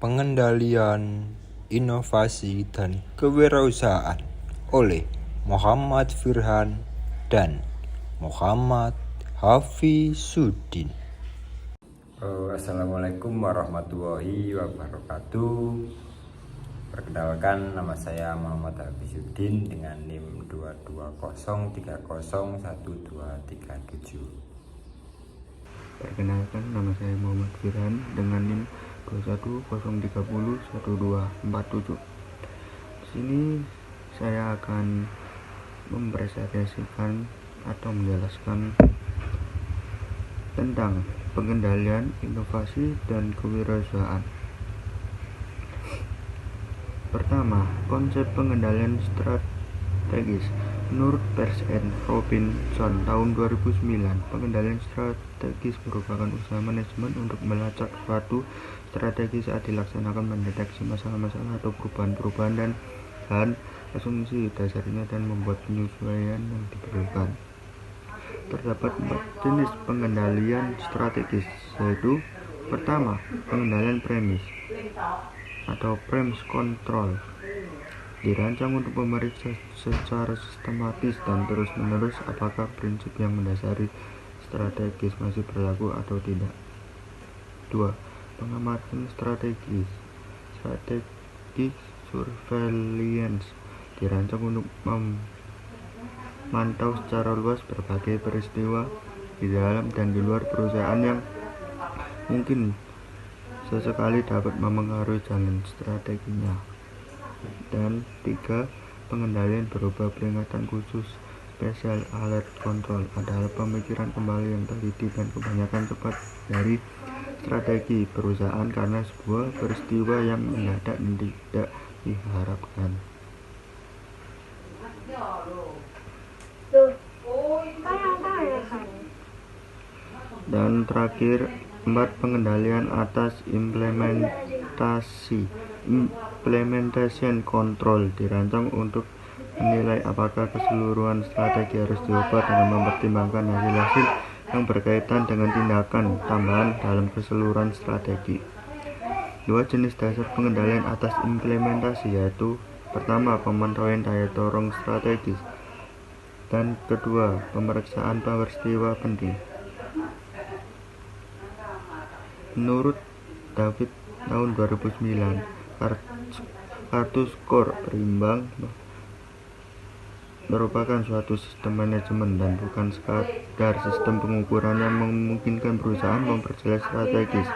Pengendalian Inovasi dan Kewirausahaan oleh Muhammad Firhan dan Muhammad Hafizuddin. Assalamualaikum warahmatullahi wabarakatuh. Perkenalkan, nama saya Muhammad Hafizuddin dengan NIM 22030301237. Perkenalkan, nama saya Muhammad Firhan dengan NIM 210301247. Di sini saya akan mempresentasikan atau menjelaskan tentang pengendalian inovasi dan kewirausahaan. Pertama, konsep pengendalian strategis. Menurut Peirce and Robinson tahun 2009, pengendalian strategis merupakan usaha manajemen untuk melacak suatu strategi saat dilaksanakan, mendeteksi masalah-masalah atau perubahan-perubahan dan bahan asumsi dasarnya dan membuat penyesuaian yang diperlukan. Terdapat 4 jenis pengendalian strategis, yaitu pertama, pengendalian premis atau premise control, dirancang untuk memeriksa secara sistematis dan terus-menerus apakah prinsip yang mendasari strategis masih berlaku atau tidak. 2. Pengamatan strategis, strategic surveillance, dirancang untuk memantau secara luas berbagai peristiwa di dalam dan di luar perusahaan yang mungkin sesekali dapat memengaruhi jalan strateginya. Dan 3. Pengendalian berupa peringatan khusus, special alert control, adalah pemikiran kembali yang teliti dan kebanyakan cepat dari strategi perusahaan karena sebuah peristiwa yang mendadak dan tidak diharapkan. Dan terakhir, 4. Pengendalian atas implementation control, dirancang untuk menilai apakah keseluruhan strategi harus diubah dengan mempertimbangkan hasil-hasil yang berkaitan dengan tindakan tambahan dalam keseluruhan strategi. 2 jenis dasar pengendalian atas implementasi, yaitu pertama, pemantauan daya dorong strategis, dan kedua, pemeriksaan peristiwa penting. Menurut David tahun 2009, kartu skor berimbang merupakan suatu sistem manajemen dan bukan sekadar sistem pengukuran yang memungkinkan perusahaan memperjelas strategis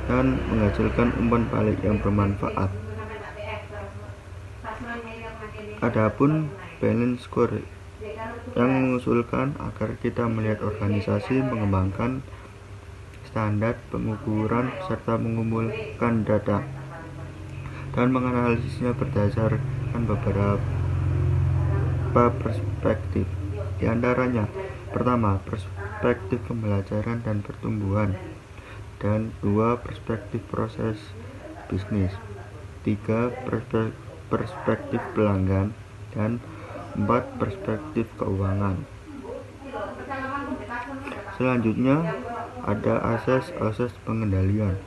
dan menghasilkan umpan balik yang bermanfaat. Adapun balance score yang mengusulkan agar kita melihat organisasi mengembangkan standar pengukuran serta mengumpulkan data dan menganalisisnya berdasarkan beberapa perspektif, di antaranya pertama, perspektif pembelajaran dan pertumbuhan, dan 2. Perspektif proses bisnis, 3. Perspektif pelanggan, dan 4. Perspektif keuangan. Selanjutnya ada asas pengendalian.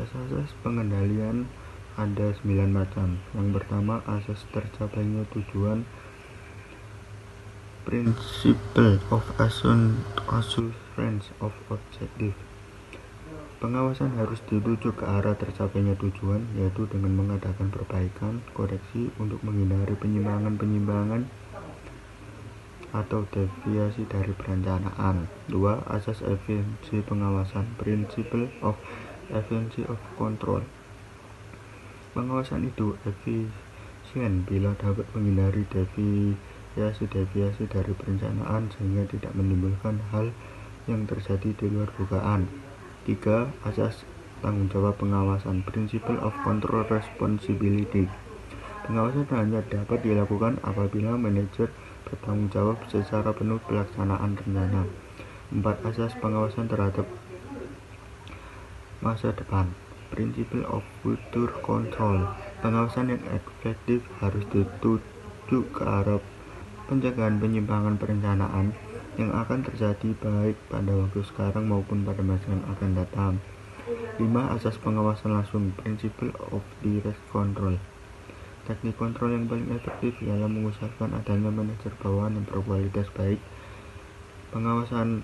Asas pengendalian ada 9 macam. Yang pertama, asas tercapainya tujuan, principle of assurance of objective. Pengawasan harus dituju ke arah tercapainya tujuan, yaitu dengan mengadakan perbaikan, koreksi untuk menghindari penyimpangan atau deviasi dari perencanaan. 2. Asas efisiensi pengawasan, principle of efficiency of control. Pengawasan itu efisien bila dapat menghindari deviasi dari perencanaan sehingga tidak menimbulkan hal yang terjadi di luar dugaan. 3. Asas tanggung jawab pengawasan, principle of control responsibility. Pengawasan hanya dapat dilakukan apabila manajer bertanggung jawab secara penuh pelaksanaan rencana. 4. Asas pengawasan terhadap masa depan, principle of future control. Pengawasan yang efektif harus dituju ke arah pencegahan penyimpangan perencanaan yang akan terjadi baik pada waktu sekarang maupun pada masa yang akan datang. 5. Asas pengawasan langsung, Principle of Direct Control. Teknik kontrol yang paling efektif ialah mengusahakan adanya manajer bawahan yang berkualitas baik. Pengawasan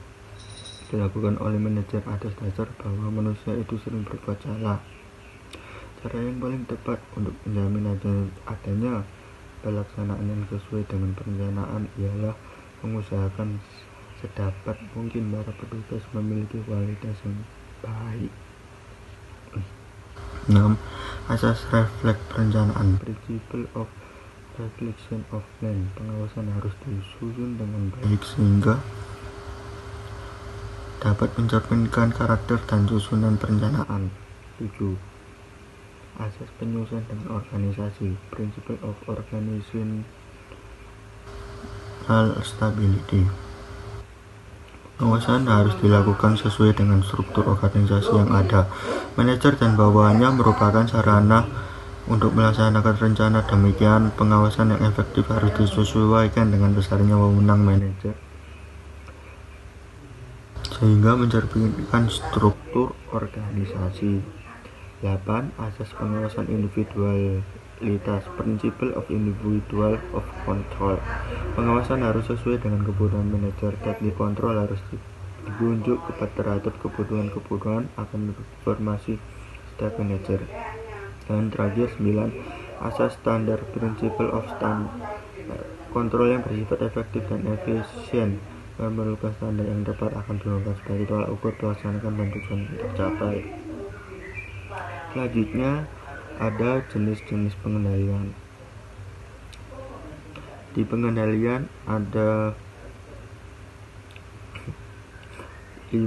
dilakukan oleh manajer atas dasar bahwa manusia itu sering berbuat salah. Cara yang paling tepat untuk menjamin adanya pelaksanaan yang sesuai dengan perencanaan ialah mengusahakan sedapat mungkin para petugas memiliki kualitas yang baik. 6. Asas refleks perencanaan, Principle of Reflection of Plan. Pengawasan harus disusun dengan baik sehingga dapat mencerminkan karakter dan susunan perencanaan. 7. Asas penyusunan dan organisasi, Principle of Organizational Stability. Pengawasan harus dilakukan sesuai dengan struktur organisasi yang ada. Manajer dan bawahannya merupakan sarana untuk melaksanakan rencana. Demikian, pengawasan yang efektif harus disesuaikan dengan besarnya wewenang manajer sehingga mencerminkan struktur organisasi. 8. Asas pengawasan individualitas, Principle of Individual of Control. Pengawasan harus sesuai dengan kebutuhan manajer. Teknik kontrol harus ditunjuk teratur kebutuhan akan informasi setiap manajer. Dan terakhir 9. Asas standar, Principle of Standard. Kontrol yang bersifat efektif dan efisien memerlukan standar yang tepat akan digunakan sebagai tolak ukur pelaksanaan dan tujuan tercapai. Selanjutnya ada jenis-jenis pengendalian. Di pengendalian ada 5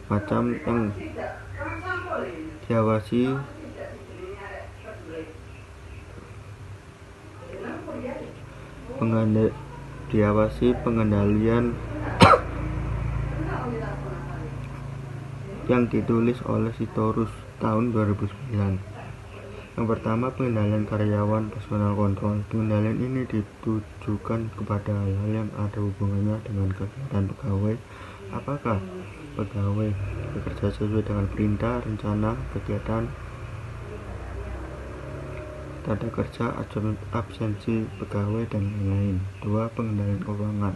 macam yang diawasi. Pengendalian yang ditulis oleh Sitorus tahun 2009. Yang pertama, pengendalian karyawan personal control. Pengendalian ini ditujukan kepada hal-hal yang ada hubungannya dengan kegiatan pegawai. Apakah pegawai bekerja sesuai dengan perintah, rencana, kegiatan, tata kerja, absensi pegawai, dan lain-lain. 2. Pengendalian keuangan.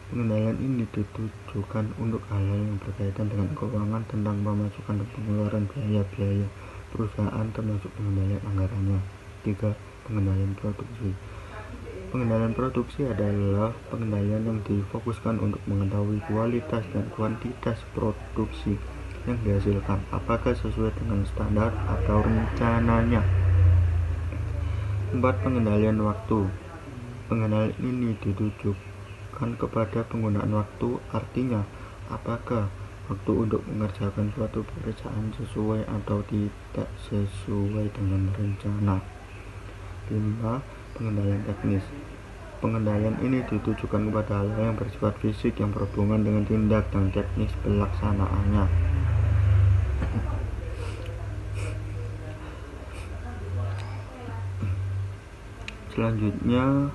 Pengendalian ini ditujukan untuk hal-hal yang berkaitan dengan keuangan, tentang pemasukan dan pengeluaran biaya-biaya perusahaan, termasuk pengendalian anggarannya. 3. Pengendalian produksi. Pengendalian produksi adalah pengendalian yang difokuskan untuk mengetahui kualitas dan kuantitas produksi yang dihasilkan, apakah sesuai dengan standar atau rencananya. 4. Pengendalian waktu. Pengendalian ini ditujukan kepada penggunaan waktu, artinya apakah waktu untuk mengerjakan suatu pekerjaan sesuai atau tidak sesuai dengan rencana. 5. Pengendalian teknis. Pengendalian ini ditujukan kepada hal yang bersifat fisik yang berhubungan dengan tindak dan teknis pelaksanaannya. Selanjutnya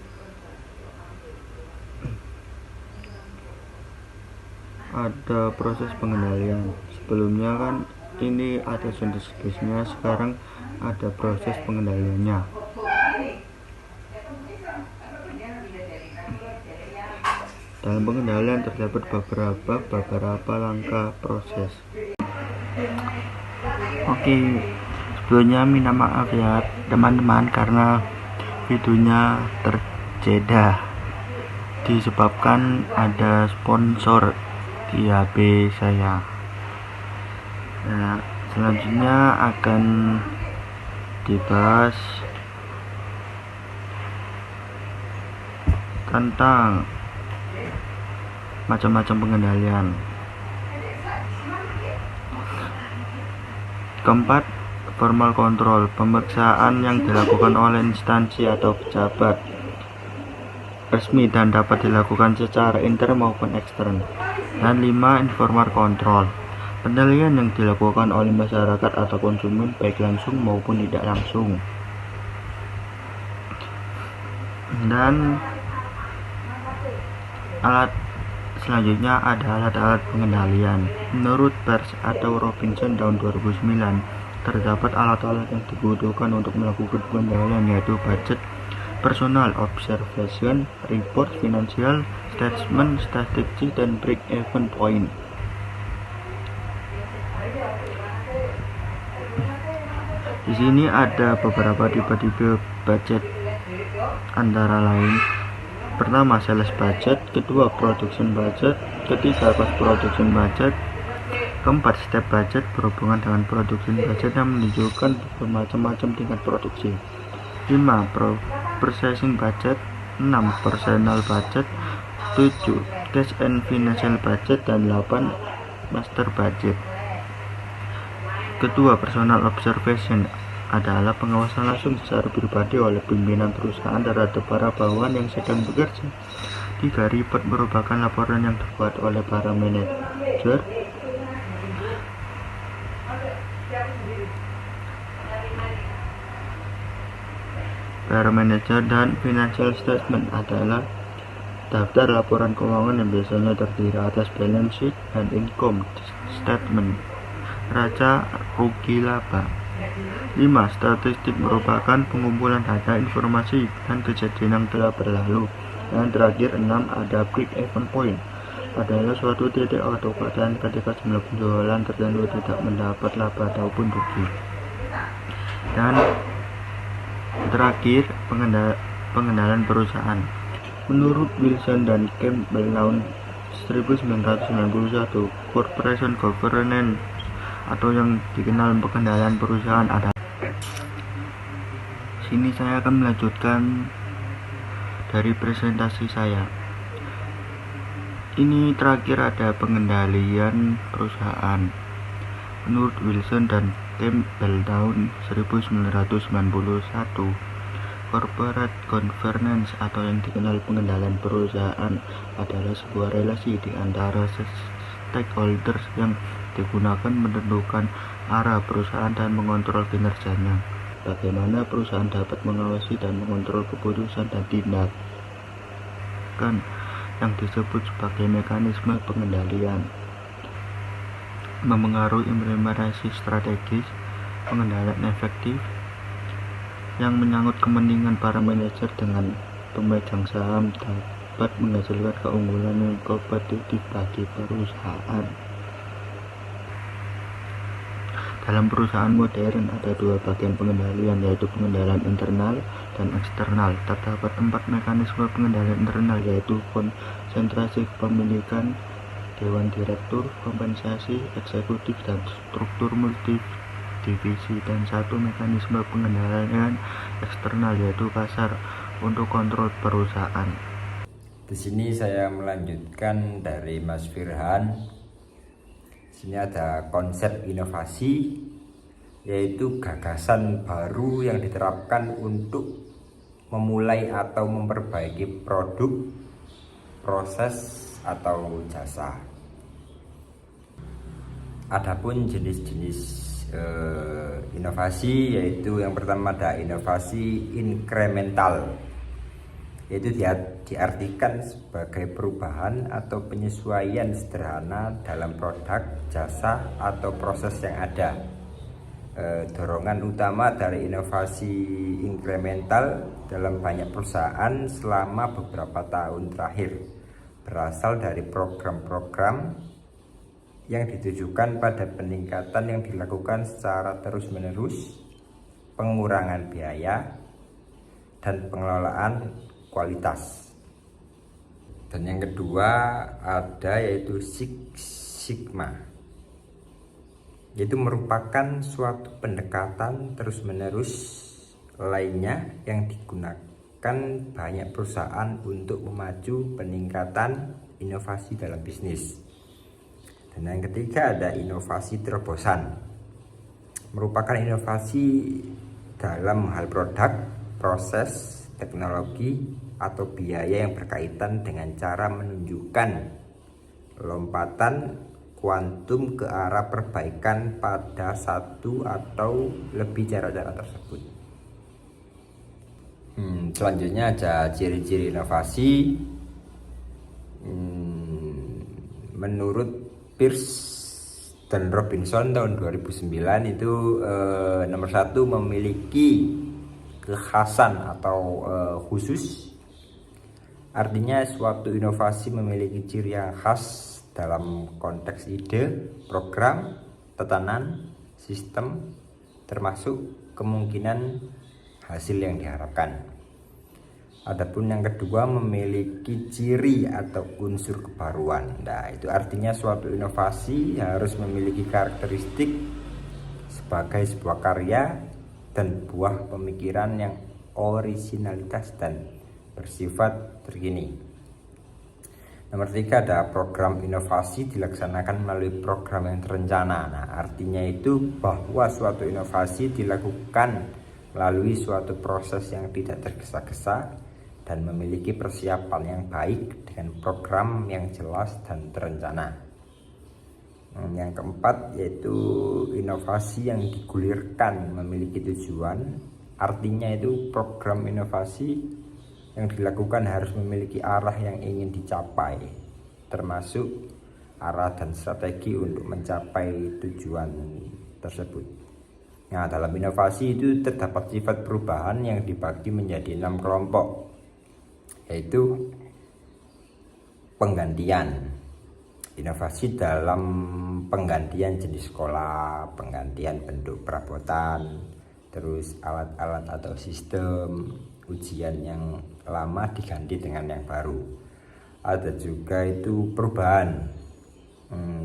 ada proses pengendalian. Sebelumnya kan ini ada jenis-jenisnya, sekarang ada proses pengendaliannya. Dalam pengendalian terdapat beberapa langkah proses. Oke, sebelumnya minta maaf ya teman-teman karena videonya terjeda disebabkan ada sponsor di HP saya. Nah, selanjutnya akan dibahas tentang macam-macam pengendalian. Keempat, formal control, pemeriksaan yang dilakukan oleh instansi atau pejabat resmi dan dapat dilakukan secara intern maupun ekstern. Dan 5, informal control, Penilaian yang dilakukan oleh masyarakat atau konsumen baik langsung maupun tidak langsung. Dan alat selanjutnya ada alat-alat pengendalian. Menurut Peirce atau Robinson tahun 2009, terdapat alat-alat yang dibutuhkan untuk melakukan pengendalian, yaitu budget, personal observation, report, financial statement, strategi, dan break-even point. Di sini ada beberapa tipe-tipe budget, antara lain: pertama, sales budget; kedua, production budget; ketiga, cost production budget; keempat, step budget, berhubungan dengan production budget yang menunjukkan bermacam-macam tingkat produksi; 5, purchasing budget; 6, personal budget; 7, cash and financial budget; dan 8, master budget. Kedua, personal observation adalah pengawasan langsung secara pribadi oleh pimpinan perusahaan terhadap para bawahan yang sedang bekerja. 3, report merupakan laporan yang dibuat oleh para manajer. Dan financial statement adalah daftar laporan keuangan yang biasanya terdiri atas balance sheet dan income statement, raca rugi laba. 5, statistik merupakan pengumpulan data, informasi, dan kejadian yang telah berlalu. Dan terakhir, 6, ada break-even point, adalah suatu titik atau keadaan ketika jumlah penjualan tertentu tidak mendapat laba ataupun rugi. Dan terakhir, pengendalian perusahaan. Menurut Wilson dan Campbell tahun 1991, corporation governance atau yang dikenal pengendalian perusahaan adalah. Sini saya akan melanjutkan dari presentasi saya. Ini terakhir ada pengendalian perusahaan. Menurut Wilson dan Campbell tahun 1991, corporate governance atau yang dikenal pengendalian perusahaan adalah sebuah relasi di antara stakeholders yang digunakan menentukan arah perusahaan dan mengontrol kinerjanya. Bagaimana perusahaan dapat mengawasi dan mengontrol keputusan dan tindakan yang disebut sebagai mekanisme pengendalian. Memengaruhi implementasi strategis pengendalian efektif yang menyangkut kepentingan para manajer dengan pemegang saham dapat menghasilkan keunggulan yang kompetitif bagi perusahaan. Dalam perusahaan modern ada dua bagian pengendalian, yaitu pengendalian internal dan eksternal. Terdapat 4 mekanisme pengendalian internal, yaitu konsentrasi kepemilikan, dewan direktur, kompensasi, eksekutif, dan struktur multidivisi. Dan 1 mekanisme pengendalian eksternal, yaitu pasar untuk kontrol perusahaan. Di sini saya melanjutkan dari Mas Firhan. Sini ada konsep inovasi, yaitu gagasan baru yang diterapkan untuk memulai atau memperbaiki produk, proses, atau jasa. Adapun jenis-jenis inovasi, yaitu yang pertama ada inovasi inkremental, yaitu diartikan sebagai perubahan atau penyesuaian sederhana dalam produk, jasa, atau proses yang ada. Dorongan utama dari inovasi inkremental dalam banyak perusahaan selama beberapa tahun terakhir berasal dari program-program yang ditujukan pada peningkatan yang dilakukan secara terus-menerus, pengurangan biaya, dan pengelolaan kualitas. Dan yang kedua ada yaitu Six Sigma, yaitu merupakan suatu pendekatan terus-menerus lainnya yang digunakan banyak perusahaan untuk memacu peningkatan inovasi dalam bisnis. Dan yang ketiga ada inovasi terobosan, merupakan inovasi dalam hal produk, proses, teknologi, atau biaya yang berkaitan dengan cara menunjukkan lompatan kuantum ke arah perbaikan pada satu atau lebih cara-cara tersebut. Selanjutnya ada ciri-ciri inovasi. Menurut Peirce dan Robinson tahun 2009 itu nomor 1 memiliki kekhasan atau khusus. Artinya suatu inovasi memiliki ciri yang khas dalam konteks ide, program, tatanan, sistem, termasuk kemungkinan hasil yang diharapkan. Adapun yang kedua memiliki ciri atau unsur kebaruan. Nah, itu artinya suatu inovasi harus memiliki karakteristik sebagai sebuah karya dan buah pemikiran yang orisinalitas dan bersifat terkini. Nomor 3 ada program inovasi dilaksanakan melalui program yang terencana. Nah, artinya itu bahwa suatu inovasi dilakukan melalui suatu proses yang tidak tergesa-gesa dan memiliki persiapan yang baik dengan program yang jelas dan terencana. Yang keempat yaitu inovasi yang digulirkan memiliki tujuan. Artinya itu program inovasi yang dilakukan harus memiliki arah yang ingin dicapai, termasuk arah dan strategi untuk mencapai tujuan tersebut. Nah, dalam inovasi itu terdapat sifat perubahan yang dibagi menjadi 6 kelompok, yaitu penggantian. Inovasi dalam penggantian jenis sekolah, penggantian bentuk perabotan, terus alat-alat atau sistem ujian yang lama diganti dengan yang baru. Ada juga itu perubahan.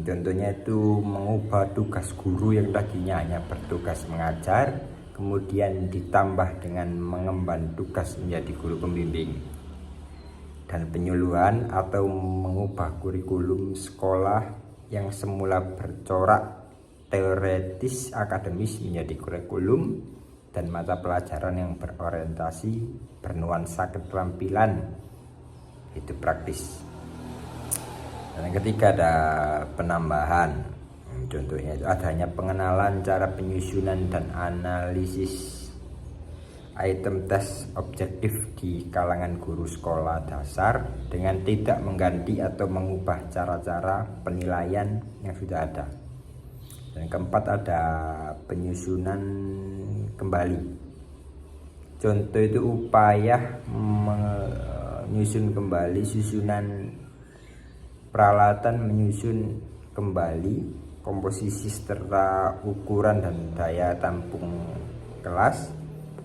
Contohnya itu mengubah tugas guru yang tadinya hanya bertugas mengajar, kemudian ditambah dengan mengemban tugas menjadi guru pembimbing. Dan penyuluhan atau mengubah kurikulum sekolah yang semula bercorak teoretis akademis menjadi kurikulum dan mata pelajaran yang berorientasi bernuansa keterampilan itu praktis. Dan yang ketiga ada penambahan. Contohnya itu adanya pengenalan cara penyusunan dan analisis item tes objektif di kalangan guru sekolah dasar dengan tidak mengganti atau mengubah cara-cara penilaian yang sudah ada. Dan keempat ada penyusunan kembali. Contoh itu upaya menyusun kembali susunan peralatan, menyusun kembali komposisi serta ukuran dan daya tampung kelas,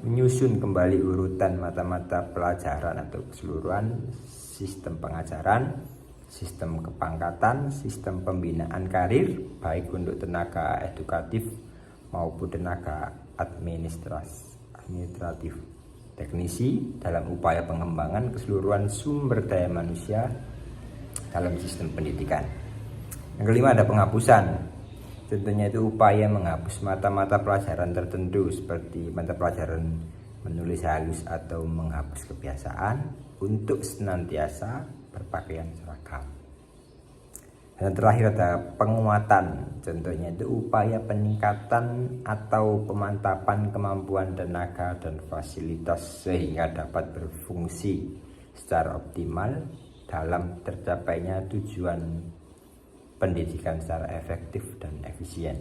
menyusun kembali urutan mata-mata pelajaran atau keseluruhan sistem pengajaran, sistem kepangkatan, sistem pembinaan karir baik untuk tenaga edukatif maupun tenaga administratif teknisi dalam upaya pengembangan keseluruhan sumber daya manusia dalam sistem pendidikan. Yang kelima ada penghapusan. Contohnya itu upaya menghapus mata-mata pelajaran tertentu seperti mata pelajaran menulis halus atau menghapus kebiasaan untuk senantiasa berpakaian seragam. Dan terakhir ada penguatan. Contohnya itu upaya peningkatan atau pemantapan kemampuan tenaga dan fasilitas sehingga dapat berfungsi secara optimal dalam tercapainya tujuan pendidikan secara efektif dan efisien.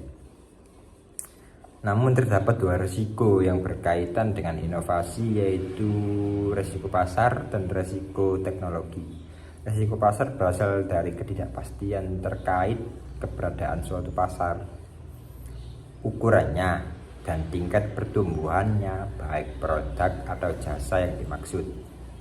Namun terdapat 2 risiko yang berkaitan dengan inovasi, yaitu risiko pasar dan risiko teknologi. Risiko pasar berasal dari ketidakpastian terkait keberadaan suatu pasar, ukurannya, dan tingkat pertumbuhannya, baik produk atau jasa yang dimaksud.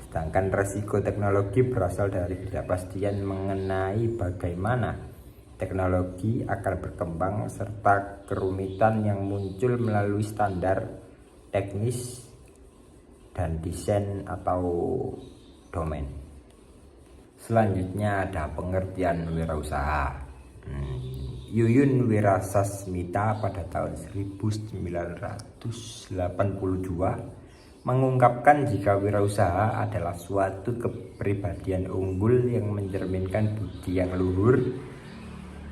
Sedangkan risiko teknologi berasal dari ketidakpastian mengenai bagaimana teknologi akan berkembang serta kerumitan yang muncul melalui standar teknis dan desain atau domain. Selanjutnya ada pengertian wirausaha. Yuyun Wirasasmita pada tahun 1982 mengungkapkan jika wirausaha adalah suatu kepribadian unggul yang mencerminkan budi yang luhur,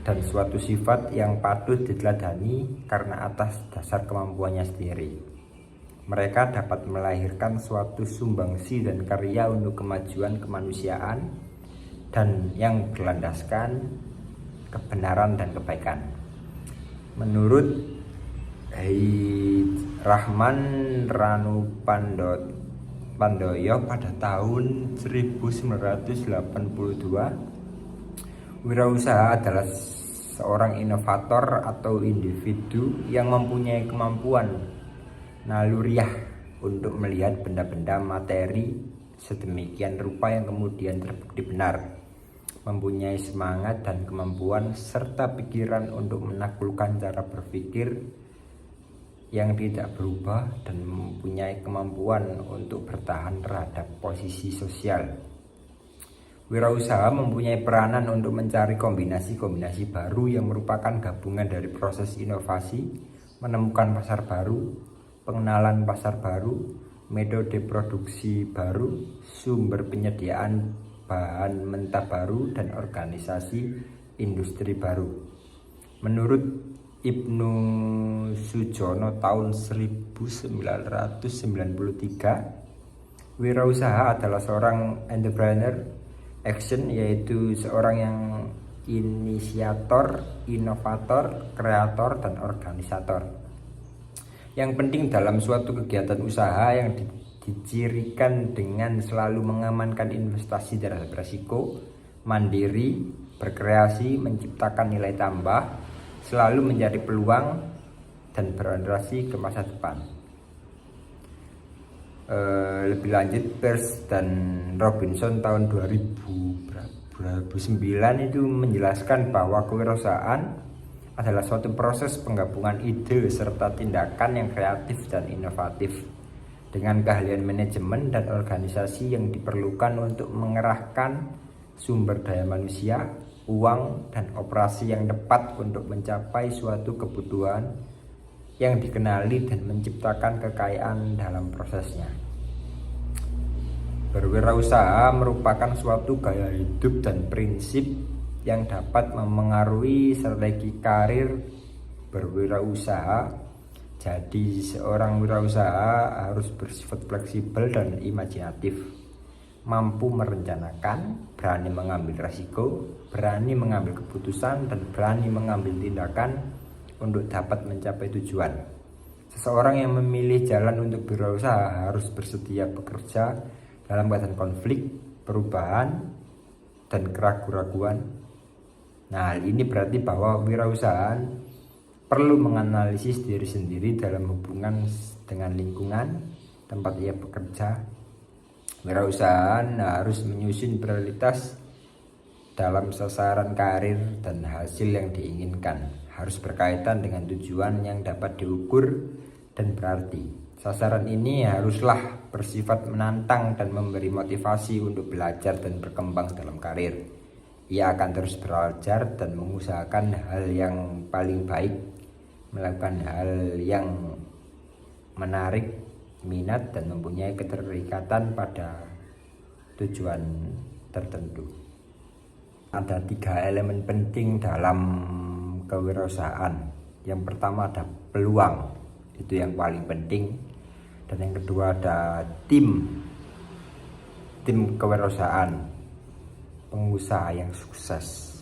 dan suatu sifat yang patut diteladani karena atas dasar kemampuannya sendiri. Mereka dapat melahirkan suatu sumbangsi dan karya untuk kemajuan kemanusiaan dan yang berlandaskan kebenaran dan kebaikan. Menurut Rahman Ranu Pandoyo pada tahun 1982, wirausaha adalah seorang inovator atau individu yang mempunyai kemampuan naluriah untuk melihat benda-benda materi sedemikian rupa yang kemudian terbukti benar, mempunyai semangat dan kemampuan serta pikiran untuk menaklukkan cara berpikir yang tidak berubah dan mempunyai kemampuan untuk bertahan terhadap posisi sosial. Wirausaha mempunyai peranan untuk mencari kombinasi-kombinasi baru yang merupakan gabungan dari proses inovasi, menemukan pasar baru, pengenalan pasar baru, metode produksi baru, sumber penyediaan bahan mentah baru, dan organisasi industri baru. Menurut Ibnu Sujono tahun 1993, wirausaha adalah seorang entrepreneur action, yaitu seorang yang inisiator, inovator, kreator, dan organisator. Yang penting dalam suatu kegiatan usaha yang dicirikan dengan selalu mengamankan investasi terhadap risiko, mandiri, berkreasi, menciptakan nilai tambah, selalu mencari peluang dan berorientasi ke masa depan. Lebih lanjut, Peirce dan Robinson tahun 2009 itu menjelaskan bahwa kewirausahaan adalah suatu proses penggabungan ide serta tindakan yang kreatif dan inovatif dengan keahlian manajemen dan organisasi yang diperlukan untuk mengerahkan sumber daya manusia, uang, dan operasi yang tepat untuk mencapai suatu kebutuhan yang dikenali dan menciptakan kekayaan dalam prosesnya. Berwirausaha merupakan suatu gaya hidup dan prinsip yang dapat memengaruhi strategi karir berwirausaha. Jadi seorang wirausaha harus bersifat fleksibel dan imajinatif, mampu merencanakan, berani mengambil risiko, berani mengambil keputusan, dan berani mengambil tindakan untuk dapat mencapai tujuan. Seseorang yang memilih jalan untuk berwirausaha harus bersedia bekerja dalam keadaan konflik, perubahan, dan keraguan-raguan. Nah, hal ini berarti bahwa wirausahaan perlu menganalisis diri sendiri dalam hubungan dengan lingkungan tempat ia bekerja. Wirausahaan harus menyusun prioritas dalam sasaran karir dan hasil yang diinginkan, harus berkaitan dengan tujuan yang dapat diukur dan berarti. Sasaran ini haruslah bersifat menantang dan memberi motivasi untuk belajar dan berkembang dalam karir. Ia akan terus belajar dan mengusahakan hal yang paling baik, melakukan hal yang menarik minat dan mempunyai keterikatan pada tujuan tertentu. Ada 3 elemen penting dalam kewirausahaan. Yang pertama ada peluang, itu yang paling penting. Dan yang kedua ada tim kewirausahaan, pengusaha yang sukses,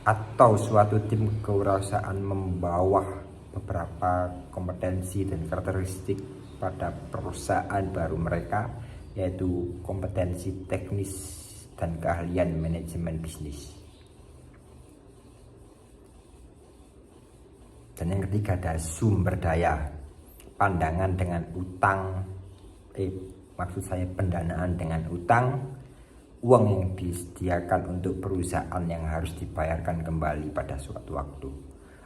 atau suatu tim kewirausahaan membawa beberapa kompetensi dan karakteristik pada perusahaan baru mereka, yaitu kompetensi teknis dan keahlian manajemen bisnis. Dan yang ketiga ada sumber daya, pandangan dengan utang, pendanaan dengan utang, uang yang disediakan untuk perusahaan yang harus dibayarkan kembali pada suatu waktu.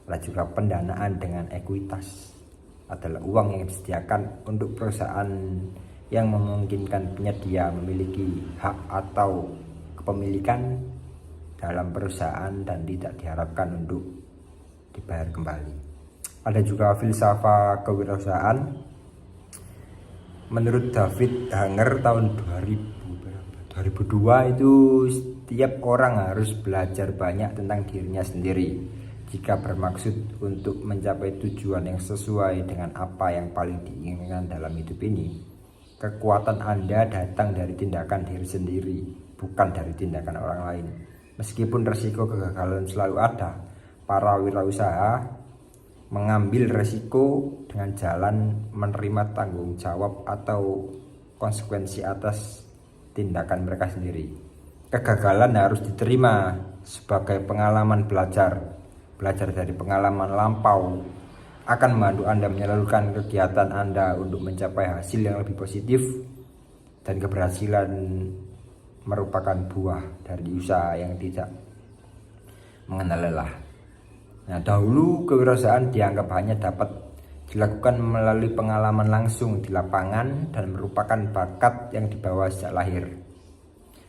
Ada juga pendanaan dengan ekuitas, adalah uang yang disediakan untuk perusahaan yang memungkinkan penyedia memiliki hak atau kepemilikan dalam perusahaan dan tidak diharapkan untuk dibayar kembali. Ada juga filsafat kewirausahaan. Menurut David Hanger tahun 2000 2002 itu setiap orang harus belajar banyak tentang dirinya sendiri jika bermaksud untuk mencapai tujuan yang sesuai dengan apa yang paling diinginkan dalam hidup ini. Kekuatan Anda datang dari tindakan diri sendiri, bukan dari tindakan orang lain. Meskipun resiko kegagalan selalu ada, para wirausaha mengambil resiko dengan jalan menerima tanggung jawab atau konsekuensi atas tindakan mereka sendiri. Kegagalan harus diterima sebagai pengalaman belajar dari pengalaman lampau akan membantu Anda menyalurkan kegiatan Anda untuk mencapai hasil yang lebih positif, dan keberhasilan merupakan buah dari usaha yang tidak mengenal lelah. Nah, dahulu kewirausahaan dianggap hanya dapat dilakukan melalui pengalaman langsung di lapangan dan merupakan bakat yang dibawa sejak lahir,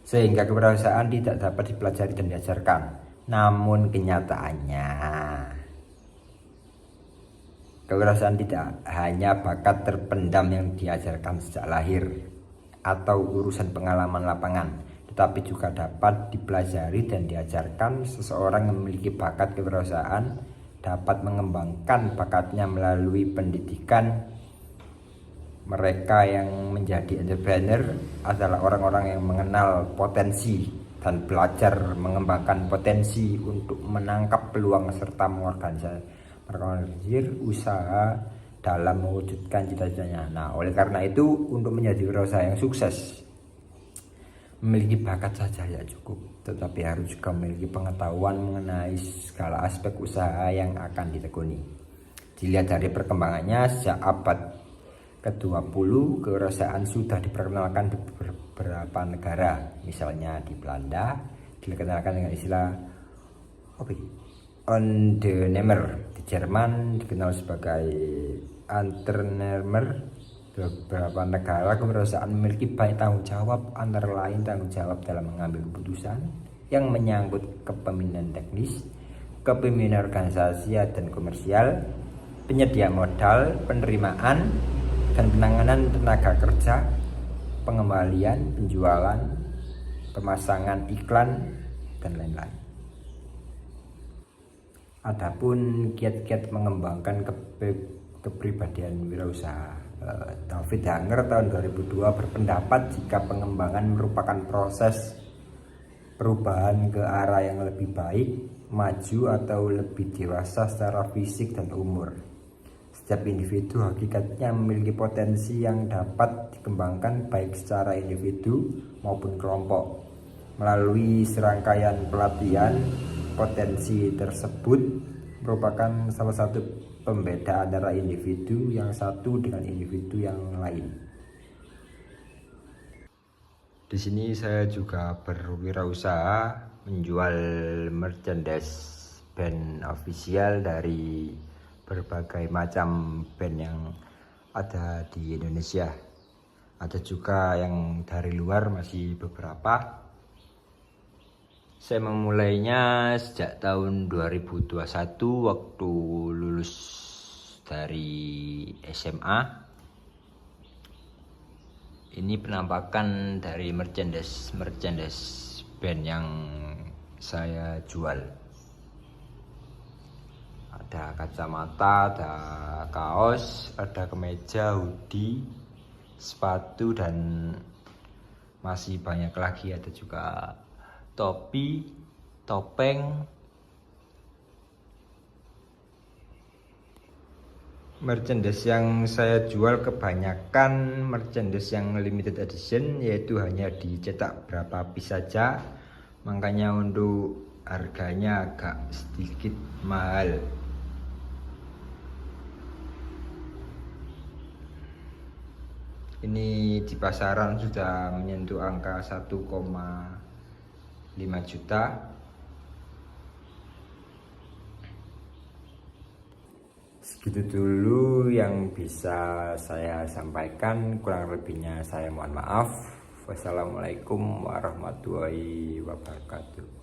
sehingga kewirausahaan tidak dapat dipelajari dan diajarkan. Namun kenyataannya, kewirausahaan tidak hanya bakat terpendam yang diajarkan sejak lahir atau urusan pengalaman lapangan, tetapi juga dapat dipelajari dan diajarkan. Seseorang yang memiliki bakat kewirausahaan dapat mengembangkan bakatnya melalui pendidikan. Mereka yang menjadi entrepreneur adalah orang-orang yang mengenal potensi dan belajar mengembangkan potensi untuk menangkap peluang serta mengorganisir usaha dalam mewujudkan cita-citanya. Nah, oleh karena itu, untuk menjadi wirausaha yang sukses, memiliki bakat saja tidak cukup, tetapi harus juga memiliki pengetahuan mengenai segala aspek usaha yang akan ditekuni. Dilihat dari perkembangannya, sejak abad ke-20, kewirausahaan sudah diperkenalkan di beberapa negara. Misalnya di Belanda dikenalkan dengan istilah Ondernemer, di Jerman dikenal sebagai Unternehmer. Beberapa negara kewirausahaan memiliki banyak tanggung jawab, antara lain tanggung jawab dalam mengambil keputusan yang menyangkut kepemimpinan teknis, kepemimpinan organisasi dan komersial, penyedia modal, penerimaan dan penanganan tenaga kerja, pengembalian, penjualan, pemasangan iklan, dan lain-lain. Adapun kiat-kiat mengembangkan kepribadian wirausaha, David Hanger tahun 2002 berpendapat jika pengembangan merupakan proses perubahan ke arah yang lebih baik, maju atau lebih dewasa secara fisik dan umur. Setiap individu hakikatnya memiliki potensi yang dapat dikembangkan baik secara individu maupun kelompok. Melalui serangkaian pelatihan, potensi tersebut merupakan salah satu pembeda antara individu yang satu dengan individu yang lain. Di sini saya juga berwirausaha menjual merchandise band official dari berbagai macam band yang ada di Indonesia. Ada juga yang dari luar, masih beberapa. Saya memulainya sejak tahun 2021 waktu lulus dari SMA. Ini penampakan dari merchandise band yang saya jual. Ada kacamata, ada kaos, ada kemeja, hoodie, sepatu, dan masih banyak lagi. Ada juga topi, topeng. Merchandise yang saya jual kebanyakan merchandise yang limited edition, yaitu hanya dicetak berapa piece saja, makanya untuk harganya agak sedikit mahal. Ini di pasaran sudah menyentuh angka 1,5 juta. Segitu dulu yang bisa saya sampaikan, kurang lebihnya saya mohon maaf. Wassalamualaikum warahmatullahi wabarakatuh.